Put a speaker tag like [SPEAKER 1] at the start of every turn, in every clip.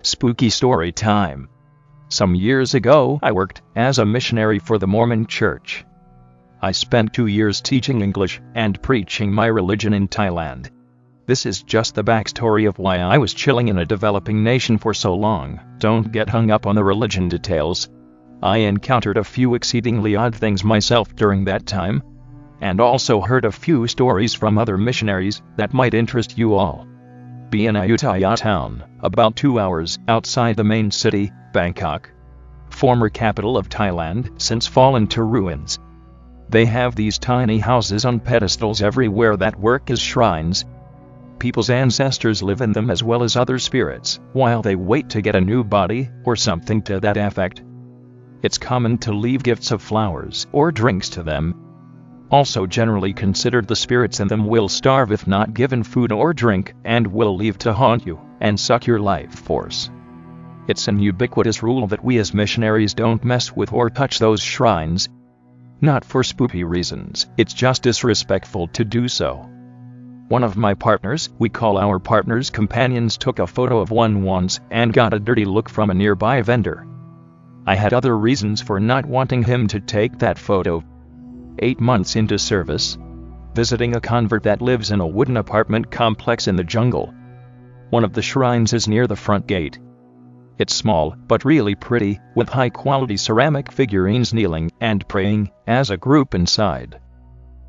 [SPEAKER 1] Spooky story time. Some years ago, I worked as a missionary for the Mormon Church. I spent 2 years teaching English and preaching my religion in Thailand. This is just the backstory of why I was chilling in a developing nation for so long. Don't get hung up on the religion details. I encountered a few exceedingly odd things myself during that time, and also heard a few stories from other missionaries that might interest you all. Be in Ayutthaya town, about 2 hours outside the main city, Bangkok, former capital of Thailand, since fallen to ruins. They have these tiny houses on pedestals everywhere that work as shrines. People's ancestors live in them as well as other spirits, while they wait to get a new body, or something to that effect. It's common to leave gifts of flowers or drinks to them. Also generally considered the spirits in them will starve if not given food or drink, and will leave to haunt you and suck your life force. It's an ubiquitous rule that we as missionaries don't mess with or touch those shrines. Not for spooky reasons, it's just disrespectful to do so. One of my partners, we call our partners companions, took a photo of one once and got a dirty look from a nearby vendor. I had other reasons for not wanting him to take that photo. 8 months into service, visiting a convert that lives in a wooden apartment complex in the jungle. One of the shrines is near the front gate. It's small, but really pretty, with high-quality ceramic figurines kneeling and praying as a group inside.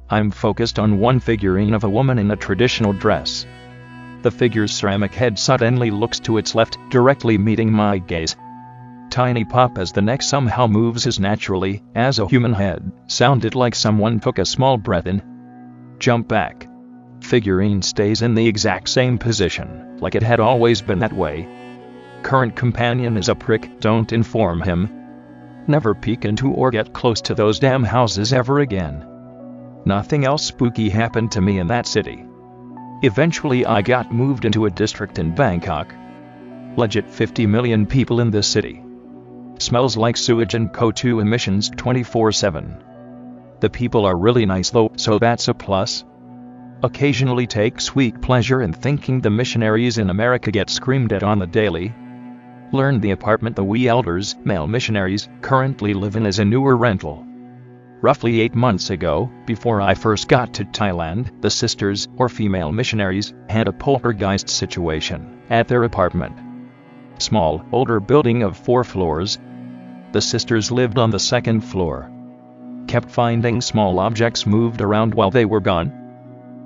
[SPEAKER 1] I'm focused on one figurine of a woman in a traditional dress. The figure's ceramic head suddenly looks to its left, directly meeting my gaze. Tiny pop as the neck somehow moves as naturally as a human head. Sounded like someone took a small breath in. Jump back. Figurine stays in the exact same position, like it had always been that way. Current companion is a prick, don't inform him. Never peek into or get close to those damn houses ever again. Nothing else spooky happened to me in that city. Eventually I got moved into a district in Bangkok. Legit 50 million people in this city. Smells like sewage and CO2 emissions 24/7. The people are really nice though, so that's a plus. Occasionally take sweet pleasure in thinking the missionaries in America get screamed at on the daily. Learned the apartment the we elders, male missionaries, currently live in is a newer rental. Roughly 8 months ago, before I first got to Thailand, the sisters, or female missionaries, had a poltergeist situation at their apartment. Small, older building of 4 floors. The sisters lived on the 2nd floor. Kept finding small objects moved around while they were gone.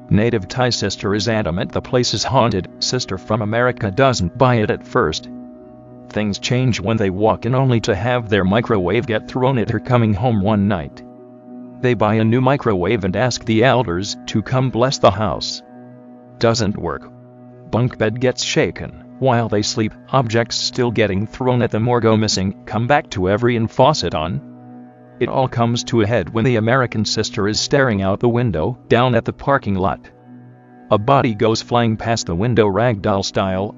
[SPEAKER 1] Native Thai sister is adamant the place is haunted. Sister from America doesn't buy it at first. Things change when they walk in only to have their microwave get thrown at her coming home one night. They buy a new microwave and ask the elders to come bless the house. Doesn't work. Bunk bed gets shaken. While they sleep, objects still getting thrown at them or go missing, come back to every and faucet on. It all comes to a head when the American sister is staring out the window, down at the parking lot. A body goes flying past the window ragdoll style.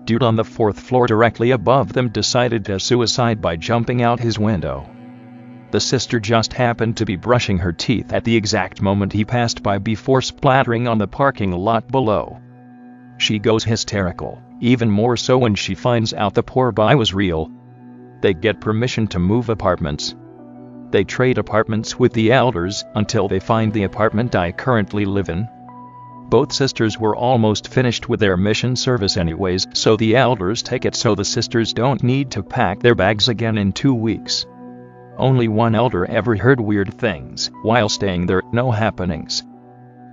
[SPEAKER 1] Dude on the 4th floor directly above them decided to suicide by jumping out his window. The sister just happened to be brushing her teeth at the exact moment he passed by before splattering on the parking lot below. She goes hysterical, even more so when she finds out the poor guy was real. They get permission to move apartments. They trade apartments with the elders until they find the apartment I currently live in. Both sisters were almost finished with their mission service anyways, so the elders take it so the sisters don't need to pack their bags again in 2 weeks. Only one elder ever heard weird things while staying there, no happenings.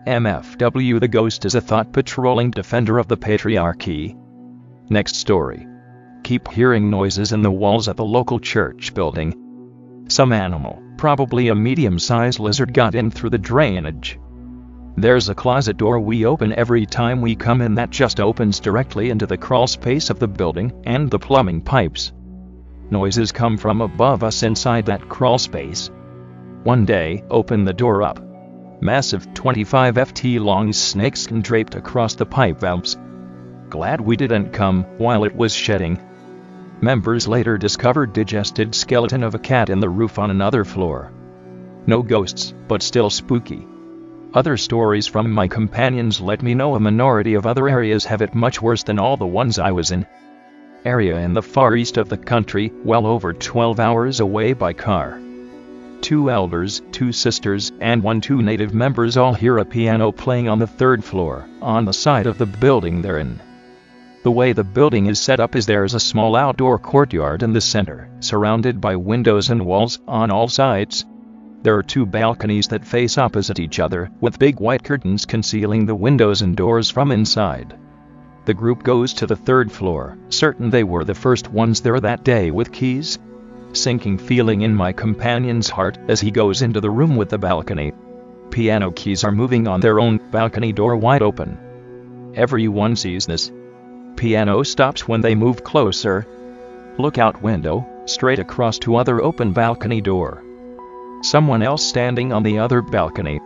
[SPEAKER 1] MFW, the ghost is a thought-patrolling defender of the patriarchy. Next story. Keep hearing noises in the walls at the local church building. Some animal, probably a medium-sized lizard, got in through the drainage. There's a closet door we open every time we come in that just opens directly into the crawl space of the building and the plumbing pipes. Noises come from above us inside that crawl space. One day, open the door up. Massive 25 ft long snakes draped across the pipe valves. Glad we didn't come while it was shedding. Members later discovered digested skeleton of a cat in the roof on another floor. No ghosts, but still spooky. Other stories from my companions let me know a minority of other areas have it much worse than all the ones I was in. area in the far east of the country, well over 12 hours away by car. 2 elders, 2 sisters, and 2 native members all hear a piano playing on the 3rd floor, on the side of the building they're in. The way the building is set up is there's a small outdoor courtyard in the center, surrounded by windows and walls on all sides. There are 2 balconies that face opposite each other, with big white curtains concealing the windows and doors from inside. The group goes to the 3rd floor, certain they were the first ones there that day with keys. Sinking feeling in my companion's heart as he goes into the room with the balcony. Piano keys are moving on their own, balcony door wide open. Everyone sees this. Piano stops when they move closer. Lookout window, straight across to other open balcony door. Someone else standing on the other balcony.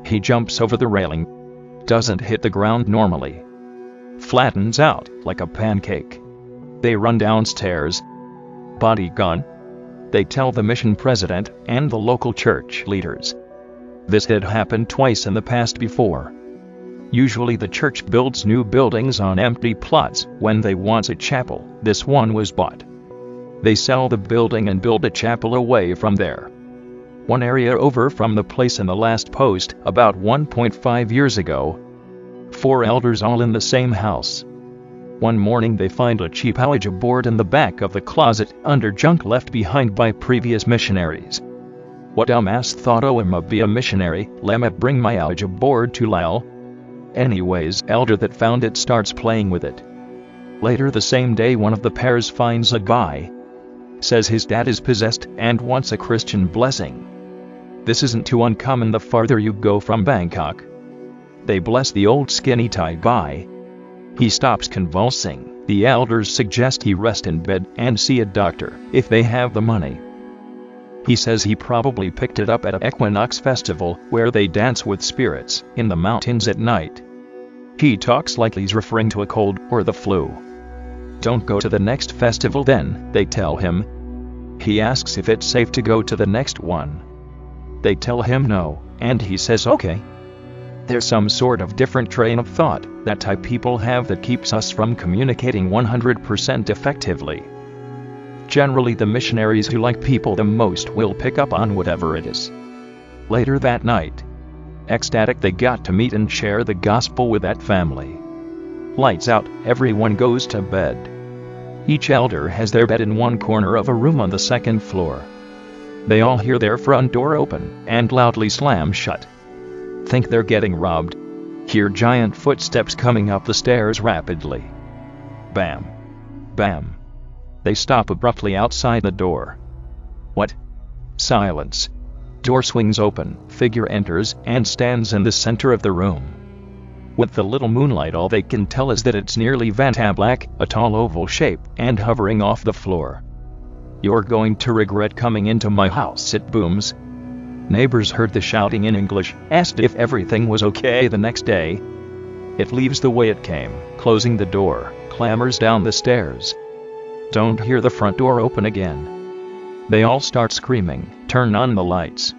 [SPEAKER 1] He jumps over the railing. Doesn't hit the ground normally. Flattens out like a pancake. They run downstairs. Body gone. They tell the mission president and the local church leaders. This had happened twice in the past before. Usually the church builds new buildings on empty plots when they want a chapel. This one was bought. They sell the building and build a chapel away from there. One area over from the place in the last post, about 1.5 years ago. 4 elders all in the same house. One morning they find a cheap Ouija board in the back of the closet under junk left behind by previous missionaries. What dumbass thought, oh, I'ma be a missionary, lemme bring my Ouija board to Lyle. Anyways, elder that found it starts playing with it. Later the same day one of the pairs finds a guy. Says his dad is possessed and wants a Christian blessing. This isn't too uncommon the farther you go from Bangkok. They bless the old skinny Thai guy. He stops convulsing. The elders suggest he rest in bed and see a doctor, if they have the money. He says he probably picked it up at an equinox festival, where they dance with spirits, in the mountains at night. He talks like he's referring to a cold, or the flu. Don't go to the next festival then, they tell him. He asks if it's safe to go to the next one. They tell him no, and he says okay. There's some sort of different train of thought that Thai people have that keeps us from communicating 100% effectively. Generally the missionaries who like people the most will pick up on whatever it is. Later that night, ecstatic they got to meet and share the gospel with that family. Lights out, everyone goes to bed. Each elder has their bed in one corner of a room on the 2nd floor. They all hear their front door open and loudly slam shut. Think they're getting robbed. Hear giant footsteps coming up the stairs rapidly. Bam. Bam. They stop abruptly outside the door. What? Silence. Door swings open, figure enters and stands in the center of the room. With the little moonlight all they can tell is that it's nearly vantablack, a tall oval shape, and hovering off the floor. You're going to regret coming into my house, it booms. Neighbors heard the shouting in English, asked if everything was okay the next day. It leaves the way it came, closing the door, clambers down the stairs. Don't hear the front door open again. They all start screaming, turn on the lights.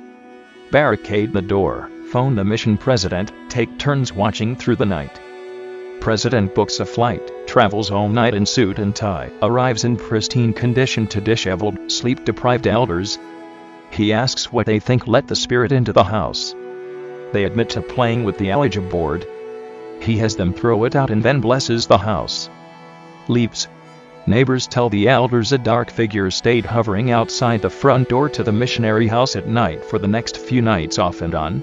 [SPEAKER 1] Barricade the door, phone the mission president, take turns watching through the night. President books a flight, travels all night in suit and tie, arrives in pristine condition to disheveled, sleep-deprived elders. He asks what they think let the spirit into the house. They admit to playing with the Ouija board. He has them throw it out and then blesses the house. Leaves. Neighbors tell the elders a dark figure stayed hovering outside the front door to the missionary house at night for the next few nights off and on.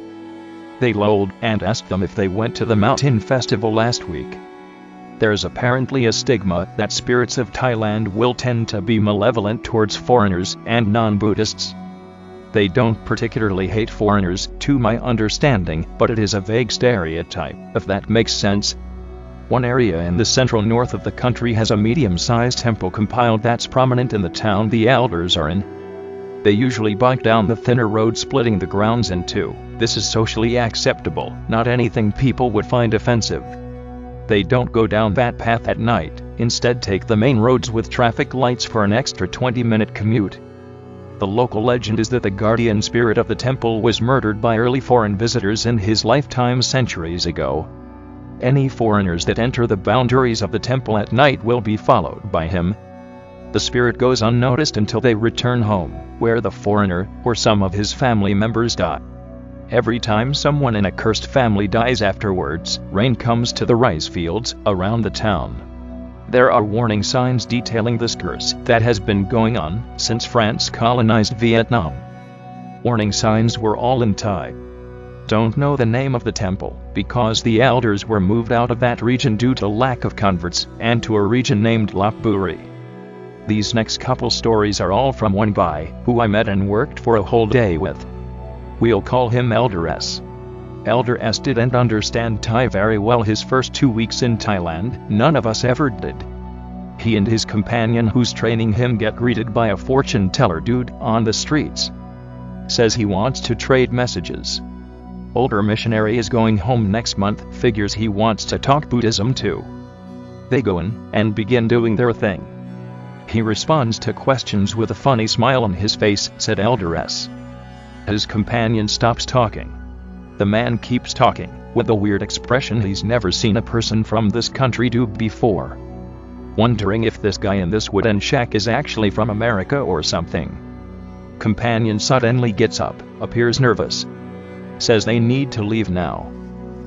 [SPEAKER 1] They lolled and asked them if they went to the mountain festival last week. There's apparently a stigma that spirits of Thailand will tend to be malevolent towards foreigners and non-Buddhists. They don't particularly hate foreigners, to my understanding, but it is a vague stereotype, if that makes sense. One area in the central north of the country has a medium-sized temple compiled that's prominent in the town the elders are in. They usually bike down the thinner road splitting the grounds in two. This is socially acceptable, not anything people would find offensive. They don't go down that path at night, instead take the main roads with traffic lights for an extra 20-minute commute. The local legend is that the guardian spirit of the temple was murdered by early foreign visitors in his lifetime centuries ago. Any foreigners that enter the boundaries of the temple at night will be followed by him. The spirit goes unnoticed until they return home, where the foreigner or some of his family members die. Every time someone in a cursed family dies afterwards, rain comes to the rice fields around the town. There are warning signs detailing this curse that has been going on since France colonized Vietnam. Warning signs were all in Thai. Don't know the name of the temple, because the elders were moved out of that region due to lack of converts, and to a region named Lop Buri. These next couple stories are all from one guy, who I met and worked for a whole day with. We'll call him Elder S. Elder S didn't understand Thai very well his first 2 weeks in Thailand, none of us ever did. He and his companion who's training him get greeted by a fortune teller dude on the streets. Says he wants to trade messages. Older missionary is going home next month, figures he wants to talk Buddhism too. They go in and begin doing their thing. He responds to questions with a funny smile on his face, said Elder S. His companion stops talking. The man keeps talking, with a weird expression he's never seen a person from this country do before. Wondering if this guy in this wooden shack is actually from America or something. Companion suddenly gets up, appears nervous. Says they need to leave now.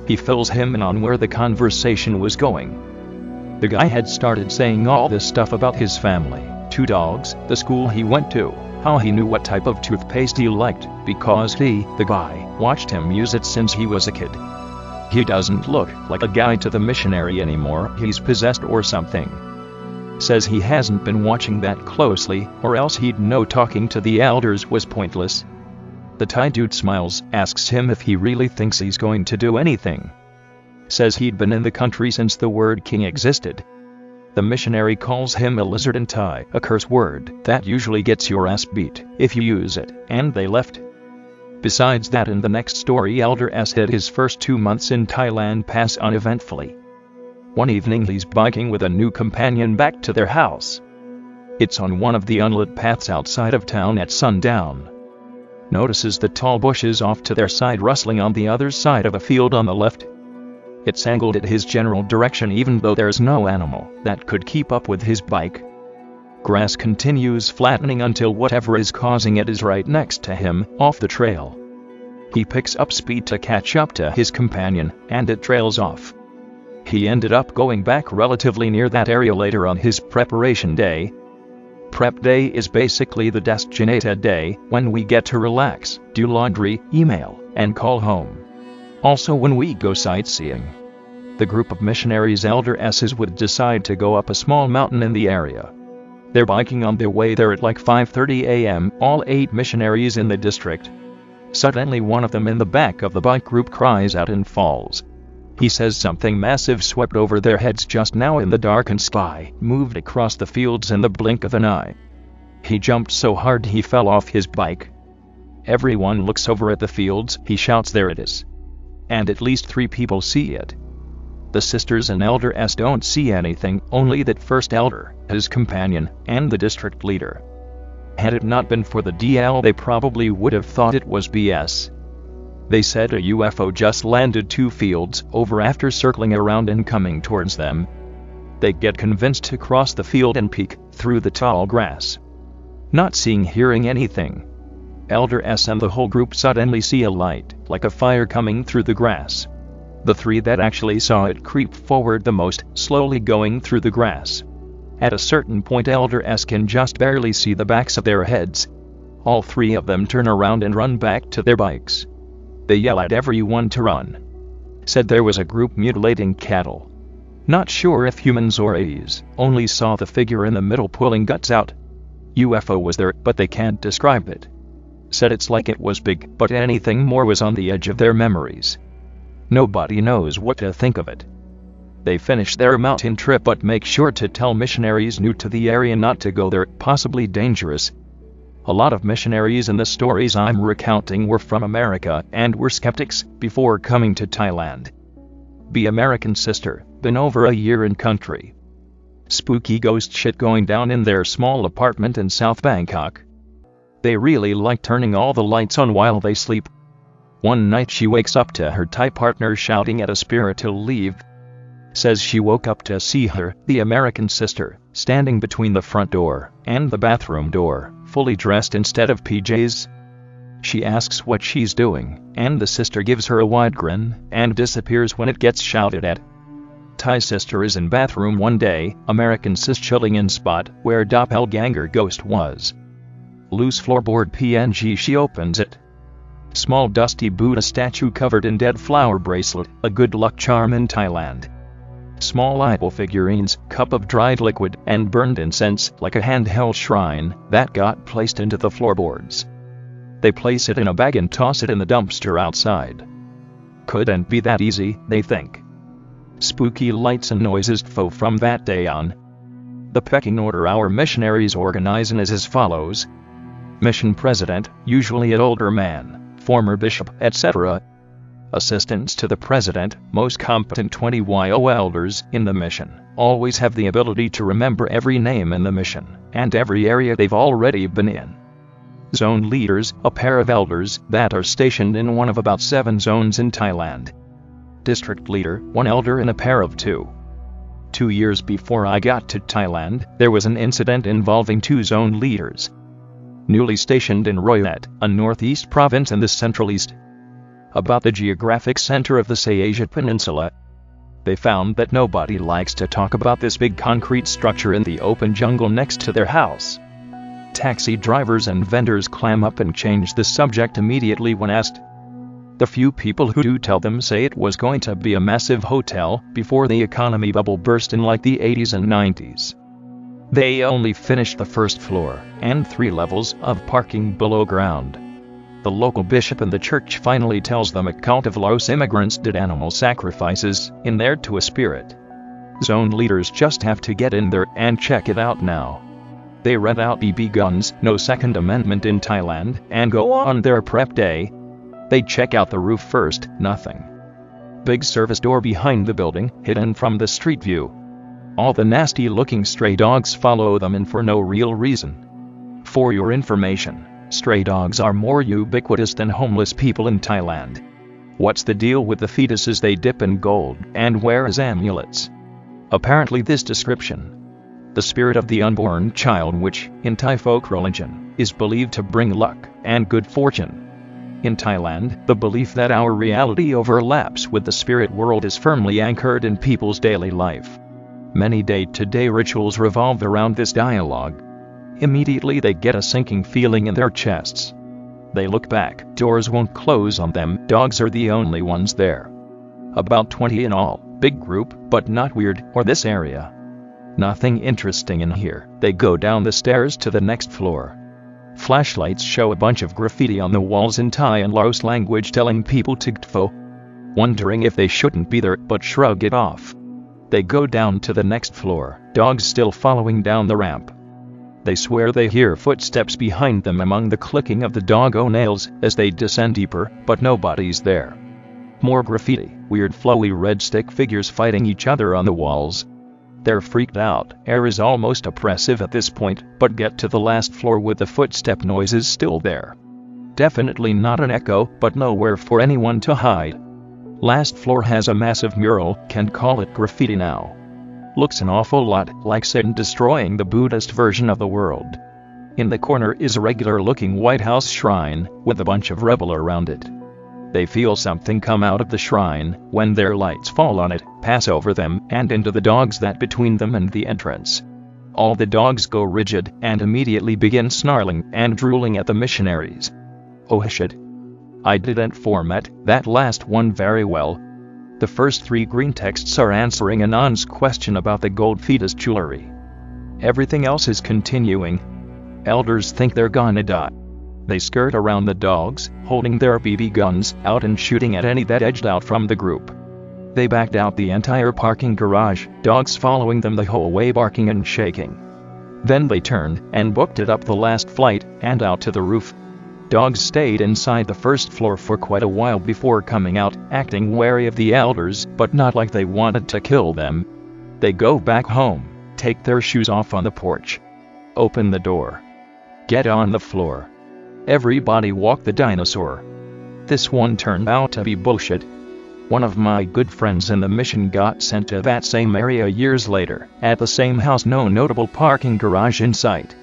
[SPEAKER 1] He fills him in on where the conversation was going. The guy had started saying all this stuff about his family, 2 dogs, the school he went to, how he knew what type of toothpaste he liked, because he, the guy, watched him use it since he was a kid. He doesn't look like a guy to the missionary anymore, he's possessed or something. Says he hasn't been watching that closely, or else he'd know talking to the elders was pointless. The Thai dude smiles, asks him if he really thinks he's going to do anything. Says he'd been in the country since the word king existed. The missionary calls him a lizard in Thai, a curse word that usually gets your ass beat if you use it, and they left. Besides that, in the next story, Elder S had his first 2 months in Thailand pass uneventfully. One evening he's biking with a new companion back to their house. It's on one of the unlit paths outside of town at sundown. Notices the tall bushes off to their side rustling on the other side of a field on the left. It's angled at his general direction even though there's no animal that could keep up with his bike. Grass continues flattening until whatever is causing it is right next to him, off the trail. He picks up speed to catch up to his companion, and it trails off. He ended up going back relatively near that area later on his preparation day. Prep day is basically the designated day when we get to relax, do laundry, email, and call home. Also when we go sightseeing. The group of missionaries Elder S's would decide to go up a small mountain in the area. They're biking on their way there at like 5:30 a.m., all 8 missionaries in the district. Suddenly one of them in the back of the bike group cries out and falls. He says something massive swept over their heads just now in the darkened sky, moved across the fields in the blink of an eye. He jumped so hard he fell off his bike. Everyone looks over at the fields, he shouts, "There it is." And at least 3 people see it. The sisters and Elder S don't see anything, only that first elder, his companion, and the district leader. Had it not been for the DL, they probably would have thought it was BS. They said a UFO just landed 2 fields over after circling around and coming towards them. They get convinced to cross the field and peek through the tall grass. Not seeing, hearing anything. Elder S and the whole group suddenly see a light, like a fire coming through the grass. The 3 that actually saw it creep forward the most, slowly going through the grass. At a certain point Elder S can just barely see the backs of their heads. All 3 of them turn around and run back to their bikes. They yell at everyone to run. Said there was a group mutilating cattle. Not sure if humans or A's, only saw the figure in the middle pulling guts out. UFO was there, but they can't describe it. Said it's like it was big, but anything more was on the edge of their memories. Nobody knows what to think of it. They finish their mountain trip but make sure to tell missionaries new to the area not to go there, possibly dangerous. A lot of missionaries in the stories I'm recounting were from America and were skeptics before coming to Thailand. Be American sister, been over a year in country. Spooky ghost shit going down in their small apartment in South Bangkok. They really like turning all the lights on while they sleep. One night she wakes up to her Thai partner shouting at a spirit to leave. says she woke up to see her, the American sister, standing between the front door and the bathroom door, fully dressed instead of PJs. She asks what she's doing, and the sister gives her a wide grin and disappears when it gets shouted at. Thai sister is in bathroom one day, American sis chilling in spot where doppelganger ghost was. Loose floorboard PNG, she opens it. Small dusty Buddha statue covered in dead flower bracelet, a good luck charm in Thailand. Small idol figurines, cup of dried liquid, and burned incense like a handheld shrine that got placed into the floorboards. They place it in a bag and toss it in the dumpster outside. Couldn't be that easy, they think. Spooky lights and noises from that day on. The pecking order our missionaries organize is as follows. Mission president, usually an older man, former bishop, etc. Assistants to the president, most competent 20 YO elders in the mission, always have the ability to remember every name in the mission, and every area they've already been in. Zone leaders, a pair of elders that are stationed in one of about 7 zones in Thailand. District leader, 1 elder and a pair of 2. 2 years before I got to Thailand, there was an incident involving 2 zone leaders. Newly stationed in Royat, a northeast province in the Central East, about the geographic center of the Asia Peninsula. They found that nobody likes to talk about this big concrete structure in the open jungle next to their house. Taxi drivers and vendors clam up and change the subject immediately when asked. The few people who do tell them say it was going to be a massive hotel before the economy bubble burst in like the 80s and 90s. They only finished the first floor and 3 levels of parking below ground. The local bishop in the church finally tells them a cult of Los immigrants did animal sacrifices in there to a spirit. Zone leaders just have to get in there and check it out now. They rent out BB guns, no Second Amendment in Thailand, and go on their prep day. They check out the roof first, nothing. Big service door behind the building, hidden from the street view. All the nasty-looking stray dogs follow them in for no real reason. For your information, stray dogs are more ubiquitous than homeless people in Thailand. What's the deal with the fetuses they dip in gold and wear as amulets? Apparently this description, the spirit of the unborn child which, in Thai folk religion, is believed to bring luck and good fortune. In Thailand, the belief that our reality overlaps with the spirit world is firmly anchored in people's daily life. Many day-to-day rituals revolve around this dialogue. Immediately they get a sinking feeling in their chests. They look back, doors won't close on them, dogs are the only ones there. About 20 in all, big group, but not weird, or this area. Nothing interesting in here. They go down the stairs to the next floor. Flashlights show a bunch of graffiti on the walls in Thai and Laos language telling people to gtfo. Wondering if they shouldn't be there, but shrug it off. They go down to the next floor, dogs still following down the ramp. They swear they hear footsteps behind them among the clicking of the doggo nails as they descend deeper, but nobody's there. More graffiti, weird flowy red stick figures fighting each other on the walls. They're freaked out, air is almost oppressive at this point, but get to the last floor with the footstep noises still there. Definitely not an echo, but nowhere for anyone to hide. Last floor has a massive mural, can call it graffiti now. Looks an awful lot like Satan destroying the Buddhist version of the world. In the corner is a regular-looking White House shrine, with a bunch of rebel around it. They feel something come out of the shrine when their lights fall on it, pass over them, and into the dogs that between them and the entrance. All the dogs go rigid and immediately begin snarling and drooling at the missionaries. Oh shit. I didn't format that last one very well. The first 3 Greentexts are answering Anon's question about the gold fetus jewelry. Everything else is continuing. Elders think they're gonna die. They skirt around the dogs, holding their BB guns out and shooting at any that edged out from the group. They backed out the entire parking garage, dogs following them the whole way barking and shaking. Then they turned and booked it up the last flight and out to the roof. Dogs stayed inside the first floor for quite a while before coming out, acting wary of the elders, but not like they wanted to kill them. They go back home, take their shoes off on the porch, open the door, get on the floor. Everybody walk the dinosaur. This one turned out to be bullshit. One of my good friends in the mission got sent to that same area years later, at the same house, no notable parking garage in sight.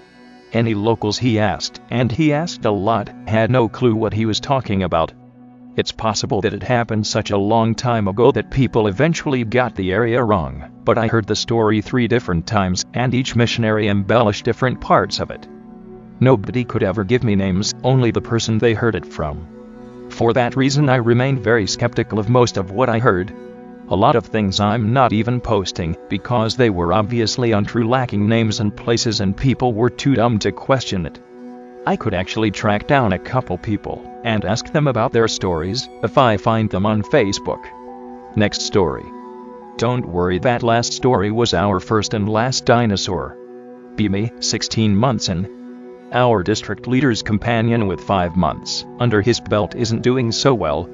[SPEAKER 1] Any locals he asked, and he asked a lot, had no clue what he was talking about. It's possible that it happened such a long time ago that people eventually got the area wrong, but I heard the story 3 different times, and each missionary embellished different parts of it. Nobody could ever give me names, only the person they heard it from. For that reason I remained very skeptical of most of what I heard. A lot of things I'm not even posting, because they were obviously untrue, lacking names and places, and people were too dumb to question it. I could actually track down a couple people and ask them about their stories if I find them on Facebook. Next story. Don't worry, that last story was our first and last dinosaur. Me, 16 months in. Our district leader's companion with 5 months under his belt isn't doing so well.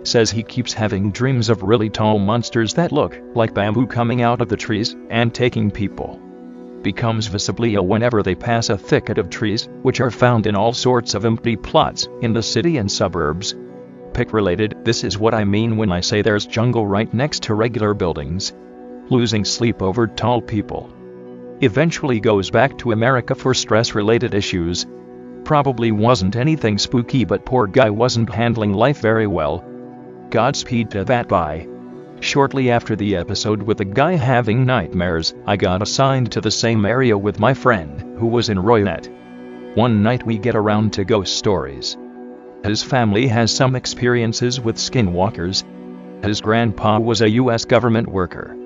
[SPEAKER 1] Says he keeps having dreams of really tall monsters that look like bamboo coming out of the trees and taking people. Becomes visibly ill whenever they pass a thicket of trees, which are found in all sorts of empty plots in the city and suburbs. Pick related, this is what I mean when I say there's jungle right next to regular buildings. Losing sleep over tall people. Eventually goes back to America for stress-related issues. Probably wasn't anything spooky, but poor guy wasn't handling life very well. Godspeed to that guy. Shortly after the episode with the guy having nightmares, I got assigned to the same area with my friend, who was in Roynet. One night we get around to ghost stories. His family has some experiences with skinwalkers. His grandpa was a U.S. government worker.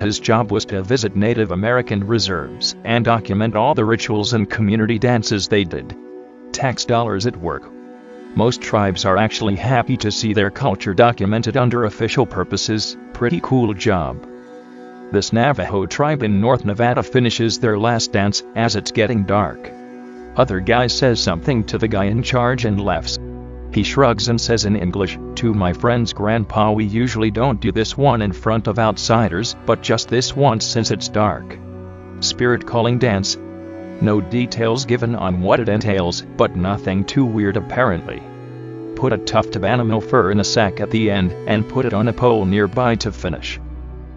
[SPEAKER 1] His job was to visit Native American reserves and document all the rituals and community dances they did. Tax dollars at work. Most tribes are actually happy to see their culture documented under official purposes. Pretty cool job. This Navajo tribe in North Nevada finishes their last dance as it's getting dark. Other guy says something to the guy in charge and laughs. He shrugs and says in English, "To my friend's grandpa, we usually don't do this one in front of outsiders, but just this once since it's dark." Spirit calling dance. No details given on what it entails, but nothing too weird apparently. Put a tuft of animal fur in a sack at the end and put it on a pole nearby to finish.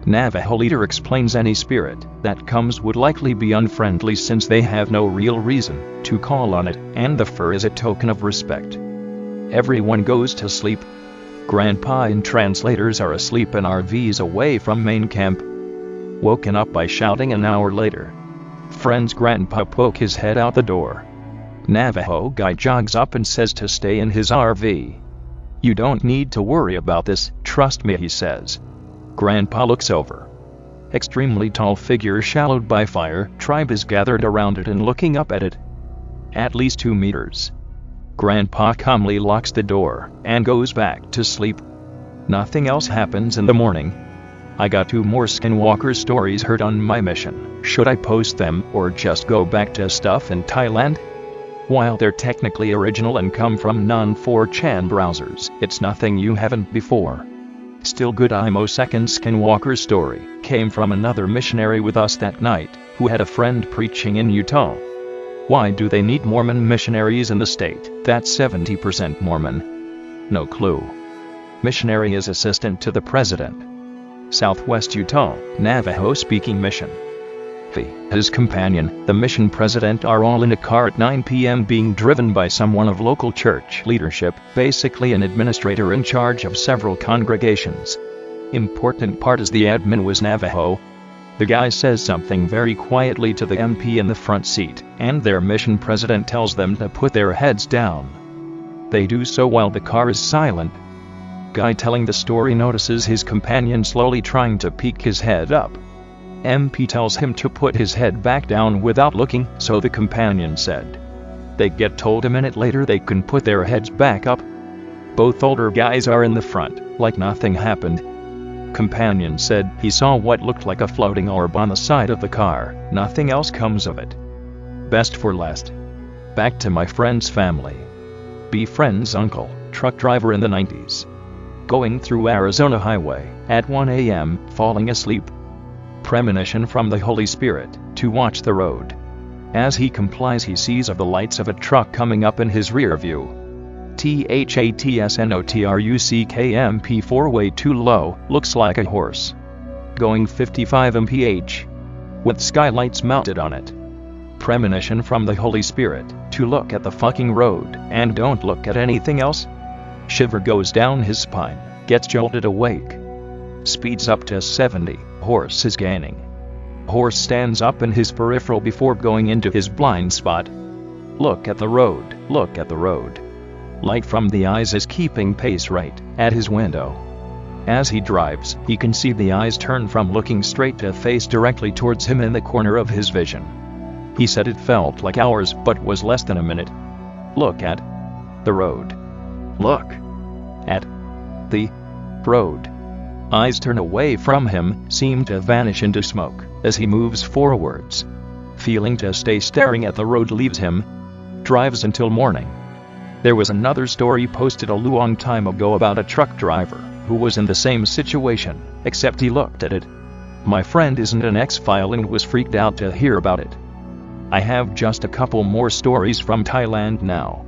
[SPEAKER 1] Navajo leader explains any spirit that comes would likely be unfriendly since they have no real reason to call on it, and the fur is a token of respect. Everyone goes to sleep. Grandpa and translators are asleep in RVs away from main camp. Woken up by shouting an hour later. Friend's grandpa poke his head out the door. Navajo guy jogs up and says to stay in his RV. "You don't need to worry about this, trust me," he says. Grandpa looks over. Extremely tall figure shadowed by fire, tribe is gathered around it and looking up at it. At least 2 meters. Grandpa calmly locks the door and goes back to sleep. Nothing else happens in the morning. I got 2 more skinwalker stories heard on my mission. Should I post them or just go back to stuff in Thailand? While they're technically original and come from non-4chan browsers, it's nothing you haven't before. Still good. IMO second skinwalker story came from another missionary with us that night, who had a friend preaching in Utah. Why do they need Mormon missionaries in the state that's 70% Mormon? No clue. Missionary is assistant to the president. Southwest Utah, Navajo-speaking mission. His companion, the mission president, are all in a car at 9 p.m. being driven by someone of local church leadership, basically an administrator in charge of several congregations. Important part is the admin was Navajo. The guy says something very quietly to the MP in the front seat, and their mission president tells them to put their heads down. They do so while the car is silent. Guy telling the story notices his companion slowly trying to peek his head up. MP tells him to put his head back down without looking, so the companion said. They get told a minute later they can put their heads back up. Both older guys are in the front, like nothing happened. Companion said he saw what looked like a floating orb on the side of the car, nothing else comes of it. Best for last. Back to my friend's family. Be friend's uncle, truck driver in the 90s. Going through Arizona highway at 1 a.m., falling asleep. Premonition from the Holy Spirit to watch the road. As he complies, he sees of the lights of a truck coming up in his rear view. THATSNOTRUCKMP4 way too low, looks like a horse. Going 55 mph. With skylights mounted on it. Premonition from the Holy Spirit, to look at the fucking road, and don't look at anything else. Shiver goes down his spine, gets jolted awake. Speeds up to 70, horse is gaining. Horse stands up in his peripheral before going into his blind spot. Look at the road, look at the road. Light from the eyes is keeping pace right at his window. As he drives, he can see the eyes turn from looking straight to face directly towards him in the corner of his vision. He said it felt like hours but was less than a minute. Look at the road. Look at the road. Eyes turn away from him, seem to vanish into smoke as he moves forwards. Feeling to stay staring at the road leaves him. Drives until morning. There was another story posted a long time ago about a truck driver who was in the same situation, except he looked at it. My friend isn't an X-File and was freaked out to hear about it. I have just a couple more stories from Thailand now.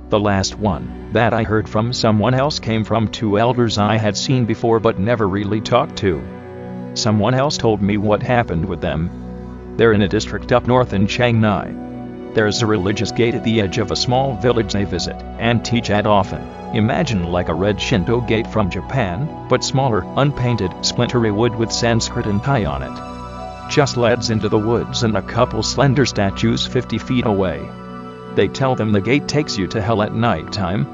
[SPEAKER 1] The last one that I heard from someone else came from two elders I had seen before but never really talked to. Someone else told me what happened with them. They're in a district up north in Chiang Mai. There's a religious gate at the edge of a small village they visit and teach at often. Imagine like a red Shinto gate from Japan, but smaller, unpainted, splintery wood with Sanskrit and Thai on it. Just leads into the woods and a couple slender statues 50 feet away. They tell them the gate takes you to hell at night time.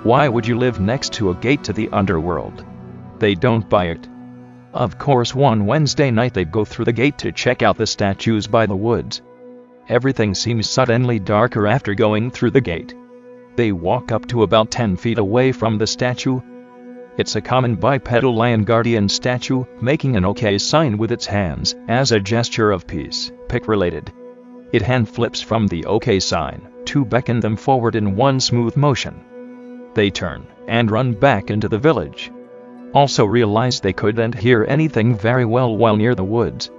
[SPEAKER 1] Why would you live next to a gate to the underworld? They don't buy it. Of course, one Wednesday night they go through the gate to check out the statues by the woods. Everything seems suddenly darker after going through the gate. They walk up to about 10 feet away from the statue. It's a common bipedal lion guardian statue, making an OK sign with its hands, as a gesture of peace, pic related. It hand flips from the OK sign, to beckon them forward in one smooth motion. They turn, and run back into the village. Also realize they couldn't hear anything very well while near the woods.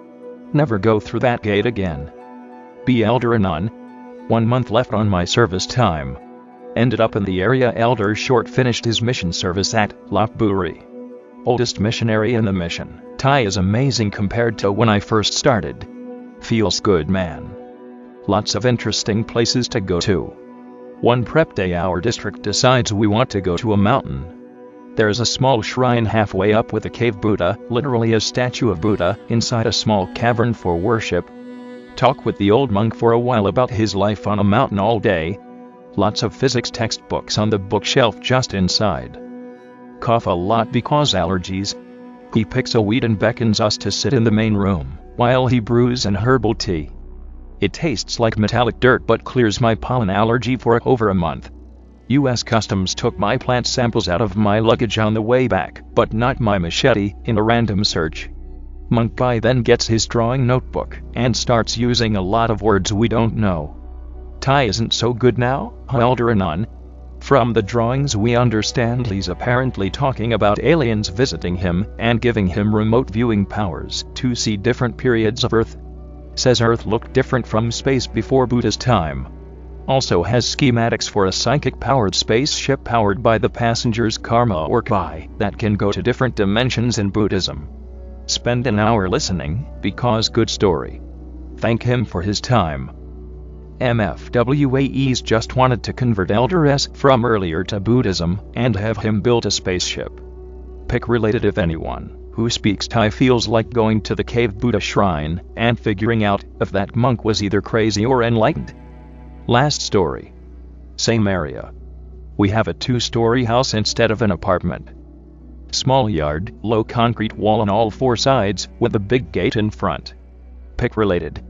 [SPEAKER 1] Never go through that gate again. Be Elder Anon. 1 month left on my service time. Ended up in the area. Elder Short finished his mission service at Lopburi. Oldest missionary in the mission. Thai is amazing compared to when I first started. Feels good, man. Lots of interesting places to go to. One prep day our district decides we want to go to a mountain. There's a small shrine halfway up with a cave Buddha, literally a statue of Buddha, inside a small cavern for worship. Talk with the old monk for a while about his life on a mountain all day. Lots of physics textbooks on the bookshelf just inside. Cough a lot because allergies. He picks a weed and beckons us to sit in the main room, while he brews an herbal tea. It tastes like metallic dirt but clears my pollen allergy for over a month. U.S. Customs took my plant samples out of my luggage on the way back, but not my machete, in a random search. Monk guy then gets his drawing notebook, and starts using a lot of words we don't know. Thai isn't so good now, Elder Anon. From the drawings we understand he's apparently talking about aliens visiting him, and giving him remote viewing powers, to see different periods of Earth. Says Earth looked different from space before Buddha's time. Also has schematics for a psychic-powered spaceship powered by the passenger's karma or kai, that can go to different dimensions in Buddhism. Spend an hour listening, because good story. Thank him for his time. MFWAEs just wanted to convert Elder S from earlier to Buddhism, and have him build a spaceship. Pic related. If anyone who speaks Thai feels like going to the cave Buddha shrine, and figuring out if that monk was either crazy or enlightened. Last story. Same area. We have a 2-story house instead of an apartment. Small yard, low concrete wall on all 4 sides, with a big gate in front. Pic related.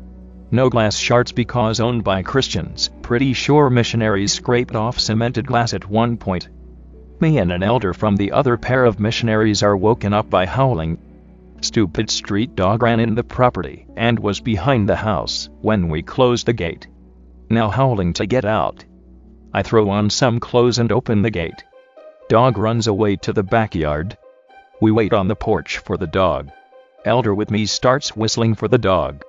[SPEAKER 1] No glass shards because owned by Christians. Pretty sure missionaries scraped off cemented glass at one point. Me and an elder from the other pair of missionaries are woken up by howling. Stupid street dog ran in the property and was behind the house when we closed the gate. Now howling to get out. I throw on some clothes and open the gate. Dog runs away to the backyard. We wait on the porch for the dog. Elder with me starts whistling for the dog.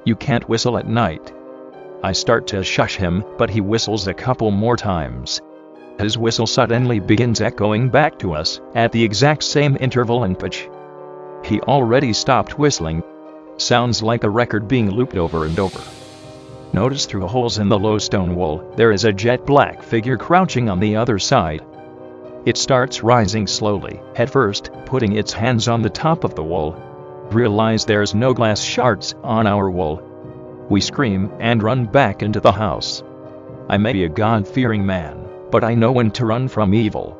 [SPEAKER 1] You can't whistle at night. I start to shush him, but he whistles a couple more times. His whistle suddenly begins echoing back to us at the exact same interval and pitch. He already stopped whistling. Sounds like a record being looped over and over. Notice through holes in the low stone wall, there is a jet black figure crouching on the other side. It starts rising slowly, head first, putting its hands on the top of the wall. Realize there's no glass shards on our wall. We scream and run back into the house. I may be a God-fearing man, but I know when to run from evil.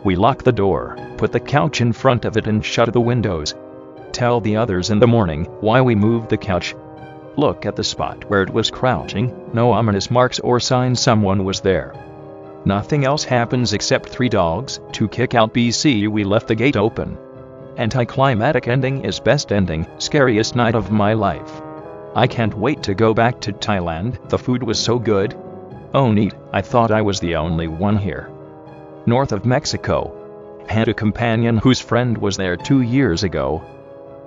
[SPEAKER 1] We lock the door, put the couch in front of it and shut the windows. Tell the others in the morning why we moved the couch. Look at the spot where it was crouching, no ominous marks or signs someone was there. Nothing else happens except 3 dogs to kick out BC. We left the gate open. Anticlimactic ending is best ending, scariest night of my life. I can't wait to go back to Thailand, the food was so good. Oh neat, I thought I was the only one here. North of Mexico. Had a companion whose friend was there 2 years ago.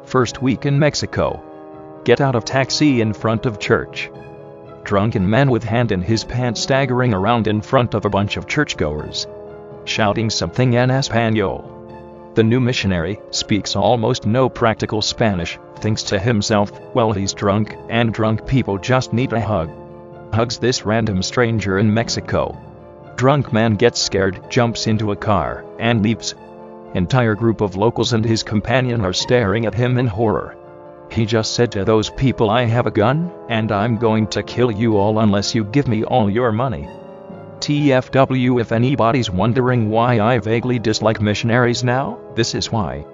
[SPEAKER 1] First week in Mexico. Get out of taxi in front of church. Drunken man with hand in his pants staggering around in front of a bunch of churchgoers, shouting something in Espanol. The new missionary speaks almost no practical Spanish, thinks to himself, well, he's drunk, and drunk people just need a hug. Hugs this random stranger in Mexico. Drunk man gets scared, jumps into a car, and leaps. Entire group of locals and his companion are staring at him in horror. He just said to those people, I have a gun, and I'm going to kill you all unless you give me all your money. TFW, if anybody's wondering why I vaguely dislike missionaries now, this is why.